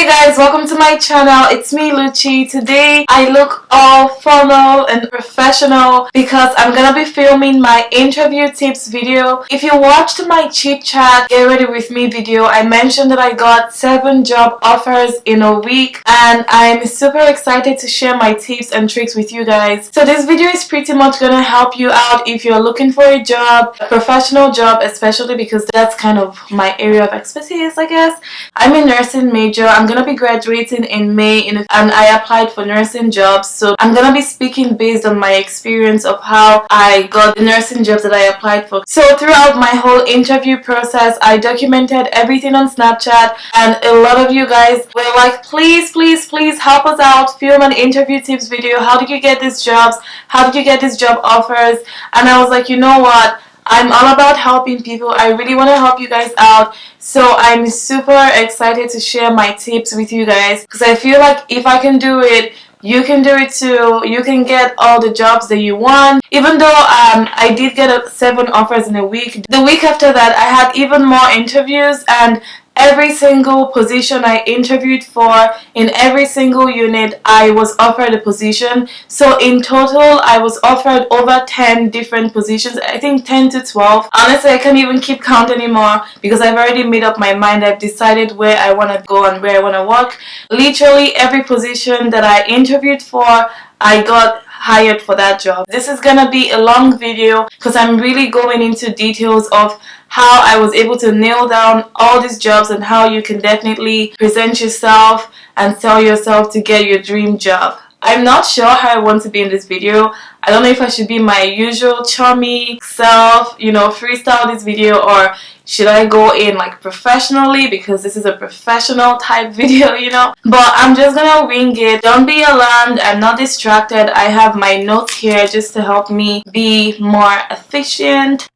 guys, welcome to my channel. It's me, Luchi. Today I look all formal and professional because I'm gonna be filming my interview tips video. If you watched my chit chat get ready with me video, I mentioned that I got 7 job offers in a week, and I'm super excited to share my tips and tricks with you guys. So this video is pretty much gonna help you out if you're looking for a job, a professional job, especially because that's kind of my area of expertise, I guess. I'm a nursing major. I'm gonna be graduating in May and I applied for nursing jobs, so I'm gonna be speaking based on my experience of how I got the nursing jobs that I applied for. So throughout my whole interview process, I documented everything on Snapchat, and a lot of you guys were like, please help us out, film an interview tips video. How did you get these jobs? How did you get these job offers? And I was like, you know what, I'm all about helping people. I really want to help you guys out. So I'm super excited to share my tips with you guys, because I feel like if I can do it, you can do it too. You can get all the jobs that you want. Even though I did get 7 offers in a week, the week after that I had even more interviews, and every single position I interviewed for, in every single unit, I was offered a position. So in total, I was offered over 10 different positions. I think 10 to 12. Honestly, I can't even keep count anymore because I've already made up my mind. I've decided where I want to go and where I want to work. Literally every position that I interviewed for, I got hired for that job. This is gonna be a long video because I'm really going into details of how I was able to nail down all these jobs and how you can definitely present yourself and sell yourself to get your dream job. I'm not sure how I want to be in this video. I don't know if I should be my usual charmy self, you know, freestyle this video, or should I go in like professionally, because this is a professional type video, you know. But I'm just gonna wing it. Don't be alarmed, I'm not distracted. I have my notes here just to help me be more efficient.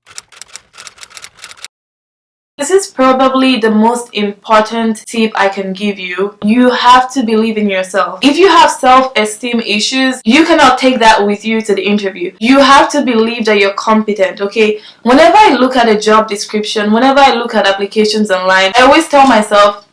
This is probably the most important tip I can give you. You have to believe in yourself. If you have self-esteem issues, you cannot take that with you to the interview. You have to believe that you're competent, okay? Whenever I look at a job description, whenever I look at applications online, I always tell myself,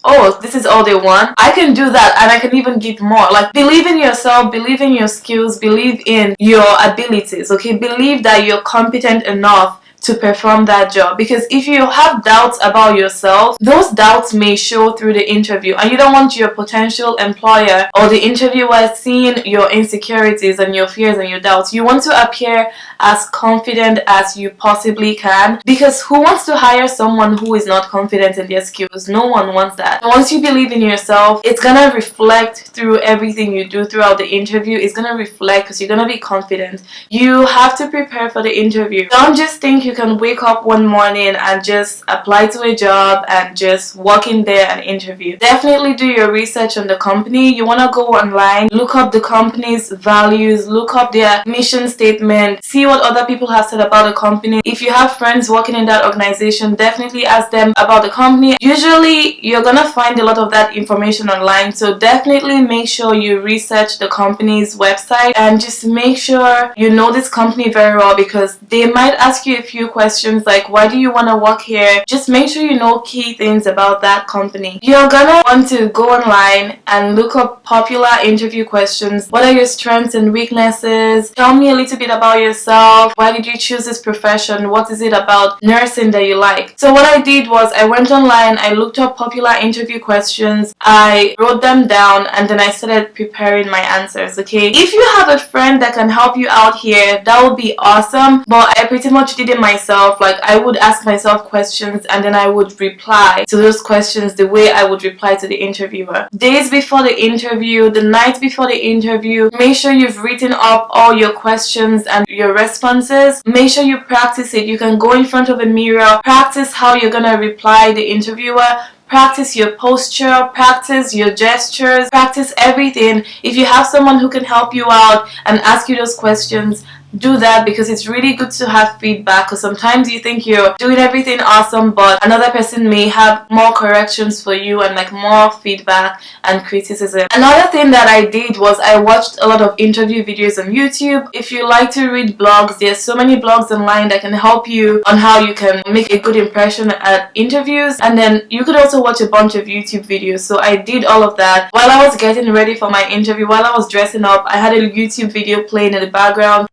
oh, this is all they want. I can do that, and I can even give more. Like, believe in yourself, believe in your skills, believe in your abilities, okay? Believe that you're competent enough to perform that job, because if you have doubts about yourself, those doubts may show through the interview, and you don't want your potential employer or the interviewer seeing your insecurities and your fears and your doubts. You want to appear as confident as you possibly can, because who wants to hire someone who is not confident in their skills? No one wants that. Once you believe in yourself, it's gonna reflect through everything you do throughout the interview. It's gonna reflect because you're gonna be confident. You have to prepare for the interview. Don't just think you can wake up one morning and just apply to a job and just walk in there and interview. Definitely do your research on the company. You want to go online, look up the company's values, look up their mission statement, see what other people have said about the company. If you have friends working in that organization, definitely ask them about the company. Usually you're gonna find a lot of that information online, so definitely make sure you research the company's website and just make sure you know this company very well, because they might ask you a few questions like, why do you want to work here? Just make sure you know key things about that company. You're gonna want to go online and look up popular interview questions. What are your strengths and weaknesses? Tell me a little bit about yourself. Why did you choose this profession? What is it about nursing that you like? So what I did was I went online, I looked up popular interview questions, I wrote them down, and then I started preparing my answers, okay? If you have a friend that can help you out here, that would be awesome, but I pretty much did it myself. Like, I would ask myself questions and then I would reply to those questions the way I would reply to the interviewer. Days before the interview, the night before the interview, make sure you've written up all your questions and your responses. Make sure you practice it. You can go in front of a mirror, practice how you're gonna reply the interviewer, practice your posture, practice your gestures, practice everything. If you have someone who can help you out and ask you those questions, do that, because it's really good to have feedback, because sometimes you think you're doing everything awesome, but another person may have more corrections for you and like more feedback and criticism. Another thing that I did was I watched a lot of interview videos on YouTube. If you like to read blogs, there's so many blogs online that can help you on how you can make a good impression at interviews. And then you could also watch a bunch of YouTube videos. So I did all of that while I was getting ready for my interview. While I was dressing up, I had a YouTube video playing in the background.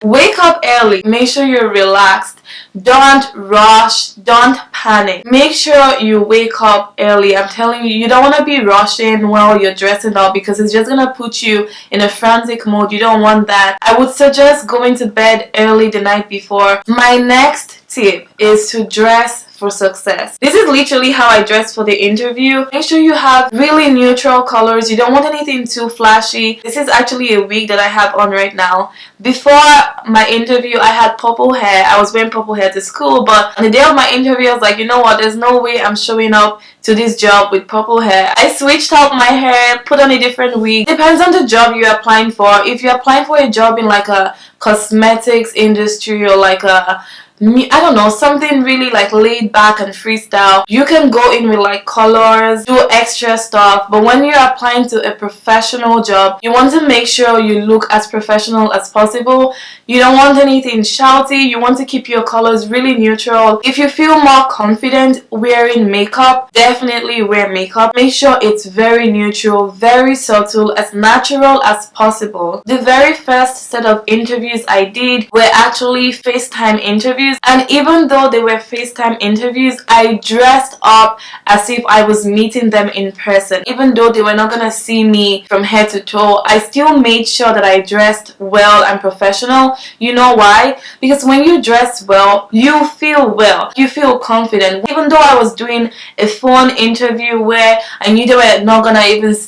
Wake up early. Make sure you're relaxed. Don't rush. Don't panic. Make sure you wake up early. I'm telling you, you don't want to be rushing while you're dressing up, because it's just going to put you in a frantic mode. You don't want that. I would suggest going to bed early the night before. My next tip is to dress for success. This is literally how I dressed for the interview. Make sure you have really neutral colors. You don't want anything too flashy. This is actually a wig that I have on right now. Before my interview, I had purple hair. I was wearing purple hair to school, but on the day of my interview, I was like, you know what, there's no way I'm showing up to this job with purple hair. I switched out my hair, put on a different wig. Depends on the job you're applying for. If you're applying for a job in like a cosmetics industry, or like a I don't know, something really like laid back and freestyle, you can go in with like colors, do extra stuff. But when you're applying to a professional job, you want to make sure you look as professional as possible. You don't want anything shouty. You want to keep your colors really neutral. If you feel more confident wearing makeup, definitely wear makeup. Make sure it's very neutral, very subtle, as natural as possible. The very first set of interviews I did were actually FaceTime interviews. And even though they were FaceTime interviews, I dressed up as if I was meeting them in person. Even though they were not gonna see me from head to toe, I still made sure that I dressed well and professional. You know why? Because when you dress well, you feel confident. Even though I was doing a phone interview where I knew they were not gonna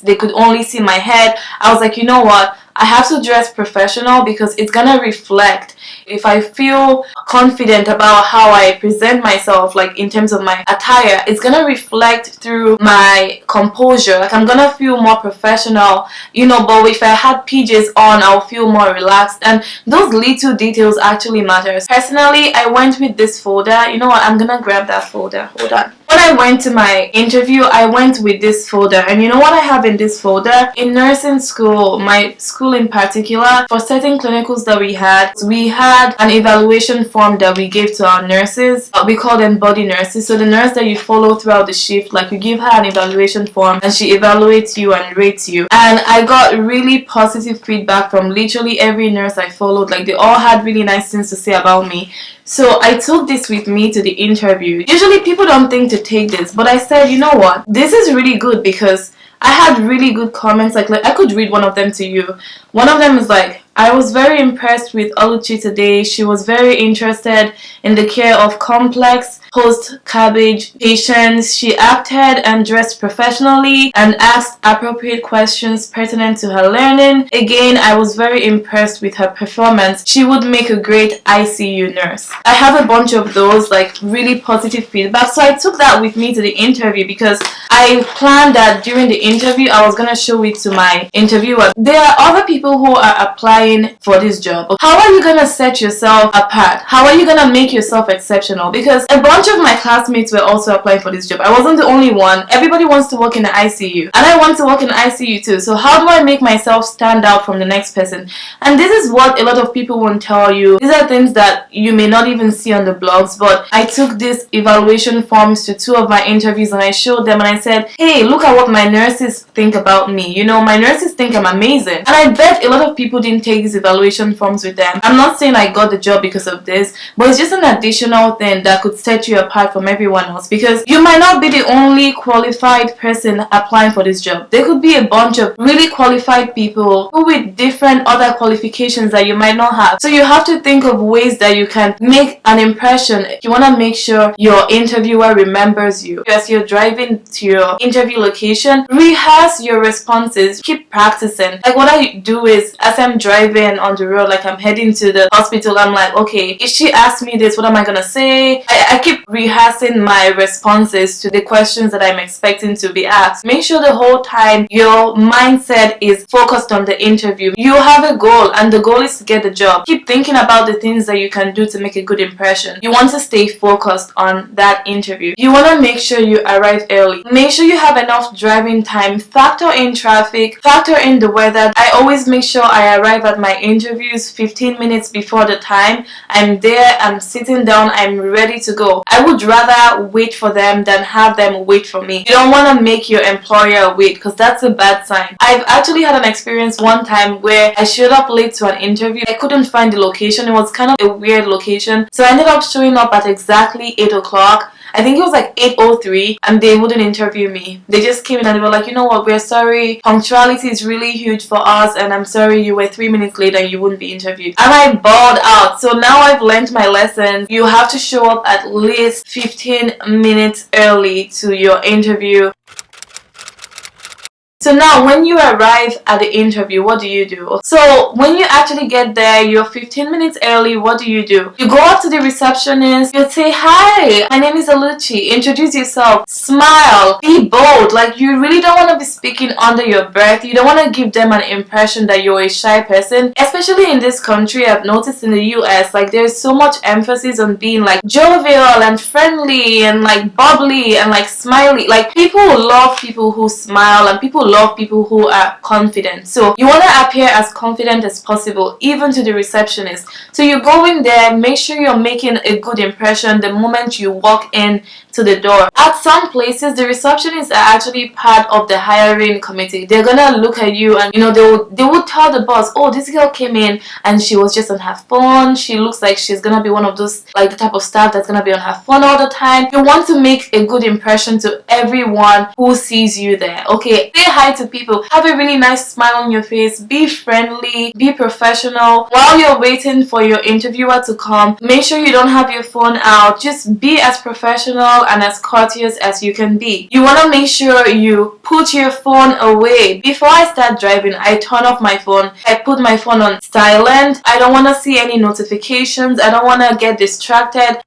they could only see my head, I was like, you know what? I have to dress professional, because it's gonna reflect. If I feel confident about how I present myself, like in terms of my attire, it's gonna reflect through my composure. Like I'm gonna feel more professional, you know. But if I had PJs on, I'll feel more relaxed, and those little details actually matter. Personally, I went with this folder. You know what? I'm gonna grab that folder. Hold on. When I went to my interview, I went with this folder, and you know what I have in this folder? In nursing school, my school in particular, for certain clinicals that we had an evaluation form that we gave to our nurses. We call them body nurses. So the nurse that you follow throughout the shift, like you give her an evaluation form and she evaluates you and rates you. And I got really positive feedback from literally every nurse I followed. Like they all had really nice things to say about me. So I took this with me to the interview. Usually people don't think to take this, but I said, you know what, this is really good, because I had really good comments. Like I could read one of them to you. One of them is like, I was very impressed with Luchi today. She was very interested in the care of complex post-cabbage patients. She acted and dressed professionally and asked appropriate questions pertinent to her learning. Again, I was very impressed with her performance. She would make a great ICU nurse. I have a bunch of those like really positive feedback. So I took that with me to the interview, because I planned that during the interview I was going to show it to my interviewer. There are other people who are applying for this job. How are you going to set yourself apart? How are you going to make yourself exceptional? Because a bunch of my classmates were also applying for this job. I wasn't the only one. Everybody wants to work in the ICU, and I want to work in the ICU too. So how do I make myself stand out from the next person? And this is what a lot of people won't tell you. These are things that you may not even see on the blogs, but I took these evaluation forms to 2 of my interviews and I showed them and I said, hey, look at what my nurses think about me. You know, my nurses think I'm amazing. And I bet a lot of people didn't take these evaluation forms with them. I'm not saying I got the job because of this, but it's just an additional thing that could set you apart from everyone else, because you might not be the only qualified person applying for this job. There could be a bunch of really qualified people who with different other qualifications that you might not have. So you have to think of ways that you can make an impression. You want to make sure your interviewer remembers you. As you're driving to your interview location, rehearse your responses. Keep practicing. Like what I do is, as I'm driving on the road, like I'm heading to the hospital, I'm like, okay, if she asks me this, what am I gonna say? I keep keep rehearsing my responses to the questions that I'm expecting to be asked. Make sure the whole time your mindset is focused on the interview. You have a goal, and the goal is to get the job. Keep thinking about the things that you can do to make a good impression. You want to stay focused on that interview. You want to make sure you arrive early. Make sure you have enough driving time. Factor in traffic, factor in the weather. I always make sure I arrive at my interviews 15 minutes before the time. I'm there, I'm sitting down, I'm ready to go. I would rather wait for them than have them wait for me. You don't want to make your employer wait, because that's a bad sign. I've actually had an experience one time where I showed up late to an interview. I couldn't find the location. It was kind of a weird location, so I ended up showing up at exactly 8 o'clock. I think it was like 8:03, and they wouldn't interview me. They just came in and they were like, you know what, we're sorry, punctuality is really huge for us, and I'm sorry you were 3 minutes late and you wouldn't be interviewed. And I bawled out. So now I've learned my lesson. You have to show up at least 15 minutes early to your interview. So now when you arrive at the interview, what do you do? So when you actually get there, you're 15 minutes early, what do? You go up to the receptionist, you say, hi, my name is Luchi, introduce yourself, smile, be bold. Like, you really don't want to be speaking under your breath. You don't want to give them an impression that you're a shy person. Especially in this country, I've noticed in the US, like, there's so much emphasis on being like jovial and friendly and like bubbly and like smiley. Like, people love people who smile, and people love people who are confident. So you want to appear as confident as possible, even to the receptionist. So you go in there, make sure you're making a good impression the moment you walk in to the door. At some places, the receptionists are actually part of the hiring committee. They're gonna look at you, and they would tell the boss, oh, this girl came in and she was just on her phone. She looks like she's gonna be one of those, like, the type of staff that's gonna be on her phone all the time. You want to make a good impression to everyone who sees you there. Okay, say hi to people, have a really nice smile on your face, be friendly, be professional. While you're waiting for your interviewer to come, make sure you don't have your phone out. Just be as professional and as courteous as you can be. You want to make sure you put your phone away. Before I start driving, I turn off my phone. I put my phone on silent. I don't want to see any notifications. I don't want to get distracted.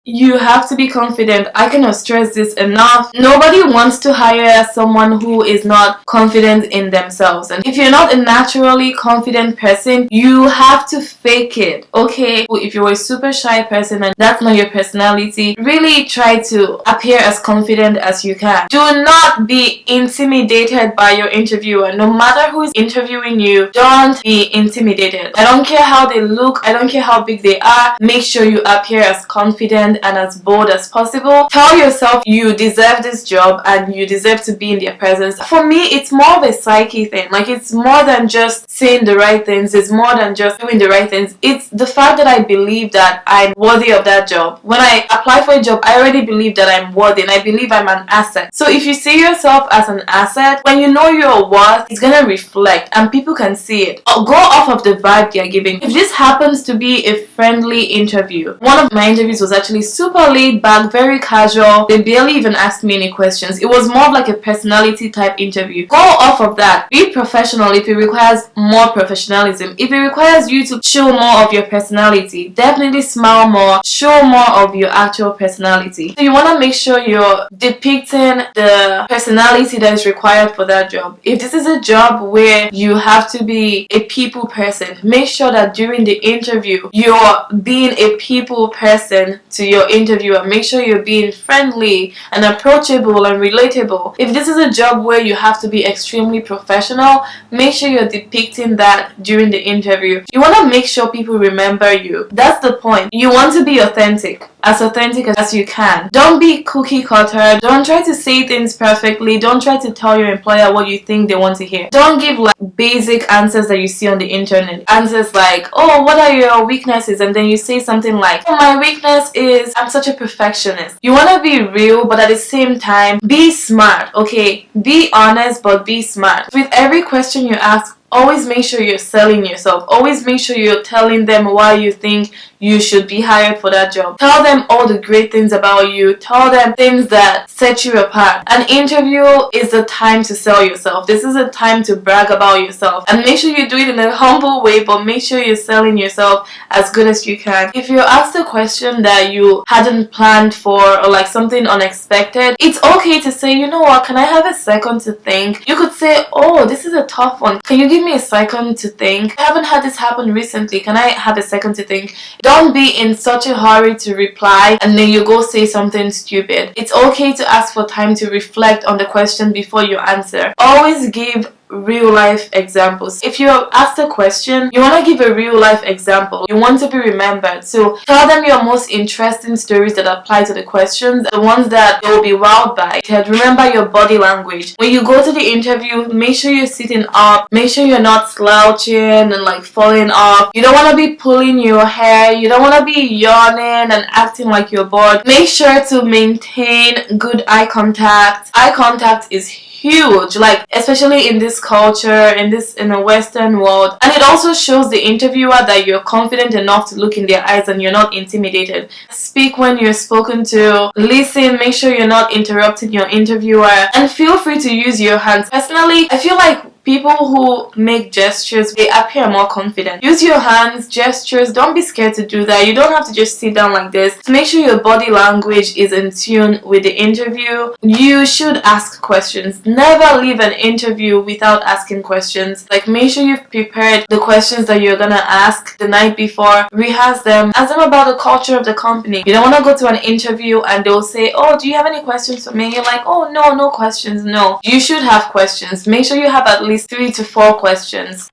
You have to be confident. I cannot stress this enough. Nobody wants to hire someone who is not confident in themselves. And if you're not a naturally confident person, you have to fake it, okay? If you're a super shy person and that's not your personality, really try to appear as confident as you can. Do not be intimidated by your interviewer. No matter who is interviewing you, don't be intimidated. I don't care how they look. I don't care how big they are. Make sure you appear as confident and as bold as possible. Tell yourself you deserve this job and you deserve to be in their presence. For me, it's more of a psyche thing. Like, it's more than just saying the right things. It's more than just doing the right things. It's the fact that I believe that I'm worthy of that job. When I apply for a job, I already believe that I'm worthy and I believe I'm an asset. So if you see yourself as an asset, when you know your worth, it's gonna reflect and people can see it. Go off of the vibe they're giving. If this happens to be a friendly interview, one of my interviews was actually super laid back, very casual. They barely even asked me any questions. It was more of like a personality type interview. Go off of that. Be professional if it requires more professionalism. If it requires you to show more of your personality, definitely smile more, show more of your actual personality. So you want to make sure you're depicting the personality that is required for that job. If this is a job where you have to be a people person, make sure that during the interview you're being a people person to your interviewer. Make sure you're being friendly and approachable and relatable. If this is a job where you have to be extremely professional, make sure you're depicting that during the interview. You want to make sure people remember you. That's the point. You want to be authentic as you can. Don't be cookie cutter. Don't try to say things perfectly. Don't try to tell your employer what you think they want to hear. Don't give like basic answers that you see on the internet. Answers like, oh, what are your weaknesses? And then you say something like, oh, my weakness is I'm such a perfectionist. You want to be real, but at the same time, be smart, okay? Be honest, but be smart. With every question you ask, always make sure you're selling yourself. Always make sure you're telling them why you think you should be hired for that job. Tell them all the great things about you. Tell them things that set you apart. An interview is the time to sell yourself. This is a time to brag about yourself. And make sure you do it in a humble way, but make sure you're selling yourself as good as you can. If you're asked a question that you hadn't planned for or like something unexpected, it's okay to say, you know what, can I have a second to think? You could say, oh, this is a tough one. Can you give me a second to think? I haven't had this happen recently. Can I have a second to think? Don't be in such a hurry to reply and then you go say something stupid. It's okay to ask for time to reflect on the question before you answer. Always give real life examples. If you're asked a question, you want to give a real life example. You want to be remembered. So tell them your most interesting stories that apply to the questions, the ones that they'll be wowed by. Remember your body language. When you go to the interview, make sure you're sitting up. Make sure you're not slouching and like falling off. You don't want to be pulling your hair. You don't want to be yawning and acting like you're bored. Make sure to maintain good eye contact. Eye contact is huge, like especially in this culture, in the Western world. And it also shows the interviewer that you're confident enough to look in their eyes and you're not intimidated. Speak when you're spoken to. Listen, make sure you're not interrupting your interviewer, and feel free to use your hands. Personally, I feel like people who make gestures, they appear more confident. Use your hands, gestures. Don't be scared to do that. You don't have to just sit down like this. To make sure your body language is in tune with the interview, you should ask questions. Never leave an interview without asking questions. Like, make sure you've prepared the questions that you're gonna ask the night before. Rehearse them. Ask them about the culture of the company. You don't want to go to an interview and they'll say, oh, do you have any questions for me? And you're like, oh, no questions. No. You should have questions. Make sure you have at least 3 to 4 questions.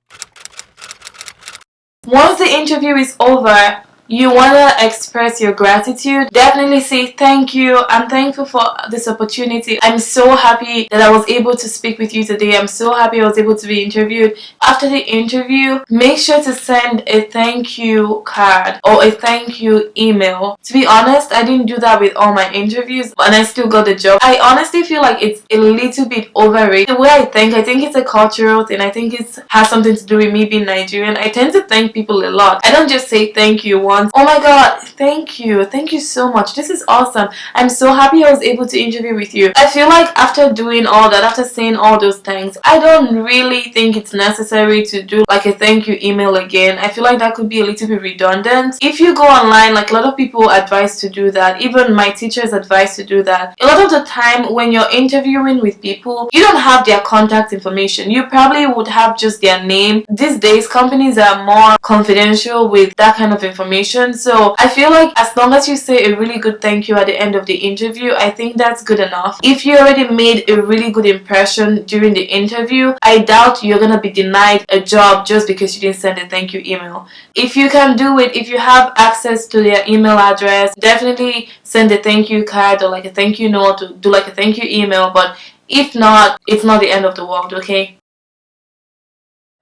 Once the interview is over, you want to express your gratitude. Definitely say thank you. I'm thankful for this opportunity. I'm so happy that I was able to speak with you today. I'm so happy I was able to be interviewed. After the interview, make sure to send a thank you card or a thank you email. To be honest, I didn't do that with all my interviews and I still got the job. I honestly feel like it's a little bit overrated. The way I think it's a cultural thing. I think it has something to do with me being Nigerian. I tend to thank people a lot. I don't just say thank you once. Oh my god, thank you so much, this is awesome, I'm so happy I was able to interview with you. I feel like after doing all that, after saying all those things, I don't really think it's necessary to do like a thank you email again. I feel like that could be a little bit redundant. If you go online, like a lot of people advise to do that, even my teachers advise to do that. A lot of the time when you're interviewing with people, you don't have their contact information. You probably would have just their name. These days companies are more confidential with that kind of information. So I feel like as long as you say a really good thank you at the end of the interview, I think that's good enough. If you already made a really good impression during the interview, I doubt you're gonna be denied a job just because you didn't send a thank you email. If you can do it, if you have access to their email address, definitely send a thank you card or like a thank you note, to do like a thank you email. But if not, it's not the end of the world, okay?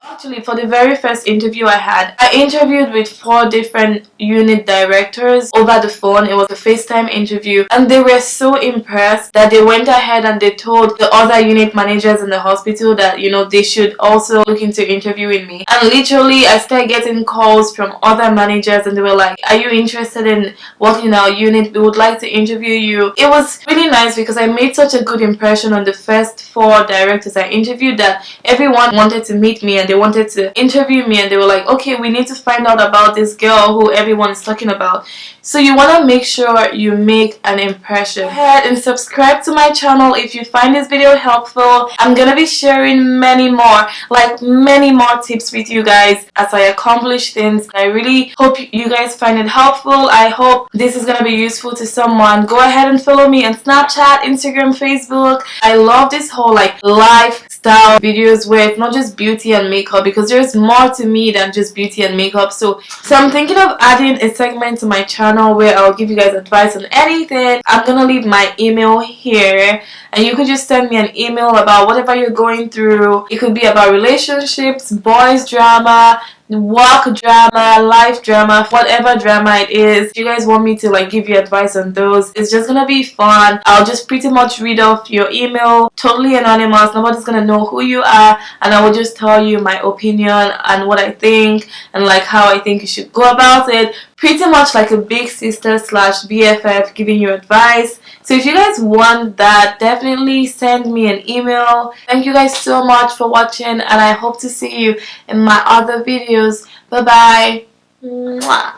Actually, for the very first interview I interviewed with 4 different unit directors over the phone. It was a FaceTime interview and they were so impressed that they went ahead and they told the other unit managers in the hospital that, you know, they should also look into interviewing me. And literally, I started getting calls from other managers and they were like, are you interested in working in our unit? We would like to interview you. It was really nice because I made such a good impression on the first 4 directors I interviewed that everyone wanted to meet me and they wanted to interview me and they were like, okay, we need to find out about this girl who everyone is talking about. So you want to make sure you make an impression. Go ahead and subscribe to my channel if you find this video helpful. I'm gonna be sharing many more tips with you guys as I accomplish things. I really hope you guys find it helpful. I hope this is gonna be useful to someone. Go ahead and follow me on Snapchat, Instagram, Facebook. I love this whole like lifestyle videos where it's not just beauty and makeup, because there's more to me than just beauty and makeup. So I'm thinking of adding a segment to my channel where I'll give you guys advice on anything. I'm gonna leave my email here and you could just send me an email about whatever you're going through. It could be about relationships, boys drama, work drama, life drama, whatever drama it is. If you guys want me to like give you advice on those, it's just gonna be fun. I'll just pretty much read off your email, totally anonymous. Nobody's gonna know who you are, and I will just tell you my opinion and what I think and like how I think you should go about it. Pretty much like a big sister slash BFF giving you advice. So if you guys want that, definitely send me an email. Thank you guys so much for watching, and I hope to see you in my other videos. Bye bye. Mwah.